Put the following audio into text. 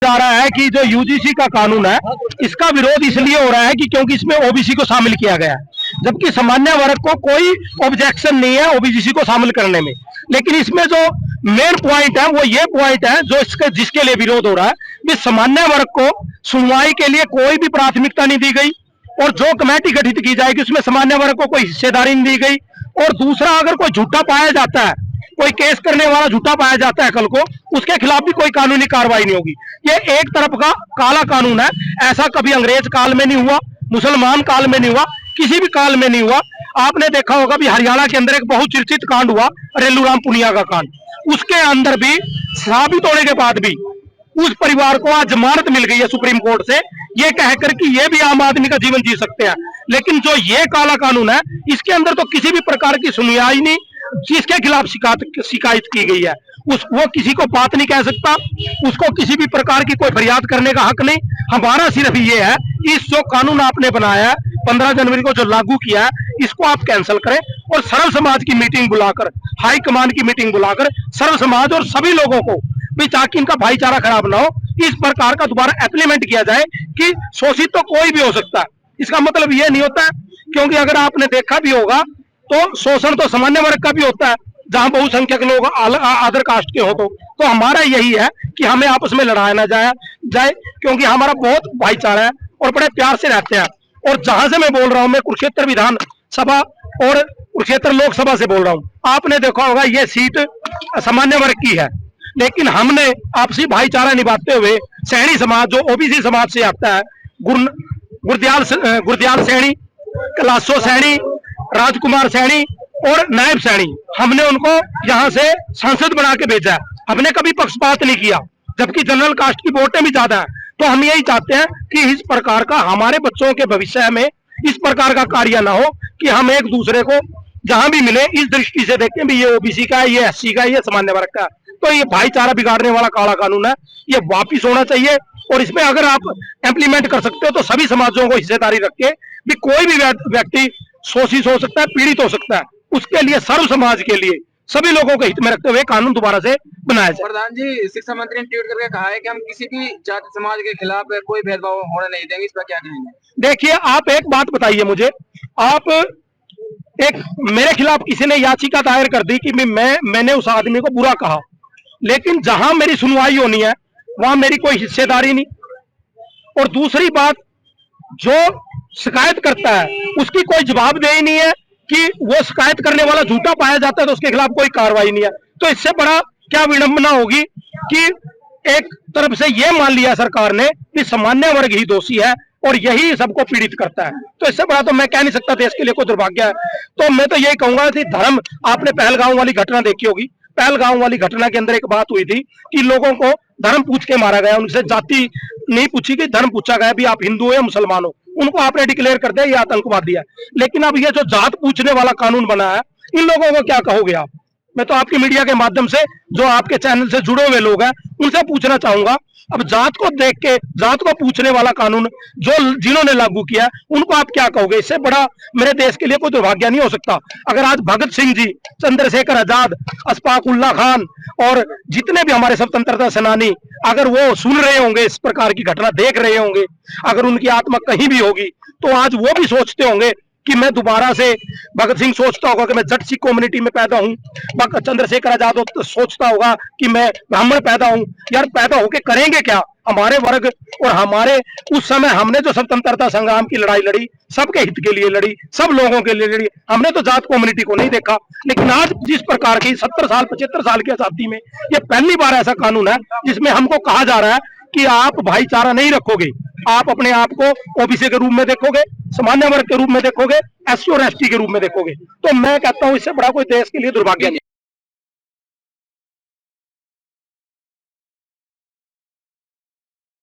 जा रहा है कि जो यूजीसी का कानून है इसका विरोध इसलिए हो रहा है कि क्योंकि इसमें ओबीसी को शामिल किया गया है, जबकि सामान्य वर्ग को कोई ऑब्जेक्शन नहीं है ओबीसी को शामिल करने में। लेकिन इसमें जो मेन पॉइंट है वो ये पॉइंट है जो जिसके लिए विरोध हो रहा है कि सामान्य वर्ग को सुनवाई के लिए कोई भी प्राथमिकता नहीं दी गई, और जो कमेटी गठित की जाएगी उसमें सामान्य वर्ग को कोई हिस्सेदारी नहीं दी गई। और दूसरा, अगर कोई झूठा पाया जाता है, कोई केस करने वाला झूठा पाया जाता है कल को, उसके खिलाफ भी कोई कानूनी कार्रवाई नहीं होगी। ये एक तरफ का काला कानून है। ऐसा कभी अंग्रेज काल में नहीं हुआ, मुसलमान काल में नहीं हुआ, किसी भी काल में नहीं हुआ। आपने देखा होगा भी हरियाणा के अंदर एक बहुत चर्चित कांड हुआ, रेलूराम पुनिया का कांड। उसके अंदर भी साबित होने के बाद भी उस परिवार को आज जमानत मिल गई है सुप्रीम कोर्ट से, ये कहकर कि ये भी आम आदमी का जीवन जी सकते हैं। लेकिन जो ये काला कानून है इसके अंदर तो किसी भी प्रकार की सुनवाई नहीं, जिसके खिलाफ शिकायत की गई है वो किसी को बात नहीं कह सकता, उसको किसी भी प्रकार की कोई फरियाद करने का हक नहीं। हमारा सिर्फ ये है, इस जो कानून आपने बनाया है 15 जनवरी को जो लागू किया है, इसको आप कैंसिल करें और सर्व समाज की मीटिंग बुलाकर, हाई कमान की मीटिंग बुलाकर सर्व समाज और सभी लोगों को भी, ताकि इनका भाईचारा खराब ना हो, इस प्रकार का दोबारा इम्प्लीमेंट किया जाए कि शोषित तो कोई भी हो सकता है। इसका मतलब ये नहीं होता है, क्योंकि अगर आपने देखा भी होगा तो शोषण तो सामान्य वर्ग का भी होता है, जहां बहुसंख्यक लोग अदर कास्ट के हो। तो हमारा यही है कि हमें आपस में लड़ाया ना जाए, क्योंकि हमारा बहुत भाईचारा है और बड़े प्यार से रहते हैं। और जहां से मैं बोल रहा हूं, मैं कुरुक्षेत्र विधान सभा और कुरुक्षेत्र लोकसभा से बोल रहा हूं। आपने देखा होगा ये सीट सामान्य वर्ग की है, लेकिन हमने आपसी भाईचारा निभाते हुए सैनी समाज, जो ओबीसी समाज से आता है, गुरदयाल सैनी, कैलाशो सैनी, राजकुमार सैनी और नायब सैनी, हमने उनको यहाँ से सांसद बना के भेजा है। हमने कभी पक्षपात नहीं किया, जबकि जनरल कास्ट की वोटें भी ज्यादा है। तो हम यही चाहते हैं कि इस प्रकार का हमारे बच्चों के भविष्य में इस प्रकार का कार्य ना हो कि हम एक दूसरे को जहां भी मिले इस दृष्टि से देखें भी ये ओबीसी का है, ये एससी का है, ये सामान्य वर्ग का है। तो ये भाईचारा बिगाड़ने वाला काला कानून है, ये वापिस होना चाहिए। और इसमें अगर आप इम्प्लीमेंट कर सकते हो तो सभी समाजों को हिस्सेदारी रख के भी कोई भी व्यक्ति शोषित हो सकता है, पीड़ित हो सकता है, उसके लिए सर्व समाज के लिए सभी लोगों को हित में रखते हुए कानून दोबारा से बनाया जाए। प्रधान जी, शिक्षा मंत्री ने ट्वीट करके कहा है कि हम किसी भी जाति समाज के खिलाफ कोई भेदभाव होने नहीं देंगे, इस पर क्या कहेंगे? देखिए, आप एक बात बताइए मुझे, आप एक मेरे खिलाफ किसी ने याचिका दायर कर दी कि मैंने उस आदमी को बुरा कहा, लेकिन जहां मेरी सुनवाई होनी है वहां मेरी कोई हिस्सेदारी नहीं। और दूसरी बात, जो शिकायत करता है उसकी कोई जवाबदेही नहीं है कि वो शिकायत करने वाला झूठा पाया जाता है तो उसके खिलाफ कोई कार्रवाई नहीं है। तो इससे बड़ा क्या विडंबना होगी कि एक तरफ से ये मान लिया सरकार ने कि सामान्य वर्ग ही दोषी है और यही सबको पीड़ित करता है। तो इससे बड़ा तो मैं कह नहीं सकता, देश के लिए कोई दुर्भाग्य है। तो मैं तो यही कहूंगा कि धर्म, आपने पहलगांव वाली घटना देखी होगी, पहलगांव वाली घटना के अंदर एक बात हुई थी कि लोगों को धर्म पूछ के मारा गया, उनसे जाति नहीं पूछी गई, धर्म पूछा गया भी आप हिंदू हो या मुसलमान हो, उनको आपने डिक्लेयर कर दिया ये आतंकवादी है। लेकिन अब ये जो जात पूछने वाला कानून बना है, इन लोगों को क्या कहोगे आप? मैं तो आपकी मीडिया के माध्यम से, जो आपके चैनल से जुड़े हुए लोग हैं, उनसे पूछना चाहूंगा, अब जात को देख के जात को पूछने वाला कानून जो जिन्होंने लागू किया उनको आप क्या कहोगे? इससे बड़ा मेरे देश के लिए कोई दुर्भाग्य नहीं हो सकता। अगर आज भगत सिंह जी, चंद्रशेखर आजाद, अशफाक उल्लाह खान और जितने भी हमारे स्वतंत्रता सेनानी, अगर वो सुन रहे होंगे, इस प्रकार की घटना देख रहे होंगे, अगर उनकी आत्मा कहीं भी होगी तो आज वो भी सोचते होंगे कि मैं दोबारा से, भगत सिंह सोचता होगा कि मैं जट सिख कम्युनिटी में पैदा हूं, चंद्रशेखर आजाद तो सोचता होगा कि मैं ब्राह्मण पैदा हूं। यार, पैदा होके करेंगे क्या? हमारे वर्ग और हमारे उस समय हमने जो स्वतंत्रता संग्राम की लड़ाई लड़ी, सबके हित के लिए लड़ी, सब लोगों के लिए लड़ी, हमने तो जात कम्युनिटी को नहीं देखा। लेकिन आज जिस प्रकार की 70 साल 75 साल की आजादी में ये पहली बार ऐसा कानून है जिसमें हमको कहा जा रहा है कि आप भाईचारा नहीं रखोगे, आप अपने आप को ओबीसी के रूप में देखोगे, सामान्य वर्ग के रूप में देखोगे, एससी और एसटी के रूप में देखोगे। तो मैं कहता हूं इससे बड़ा कोई देश के लिए दुर्भाग्य नहीं।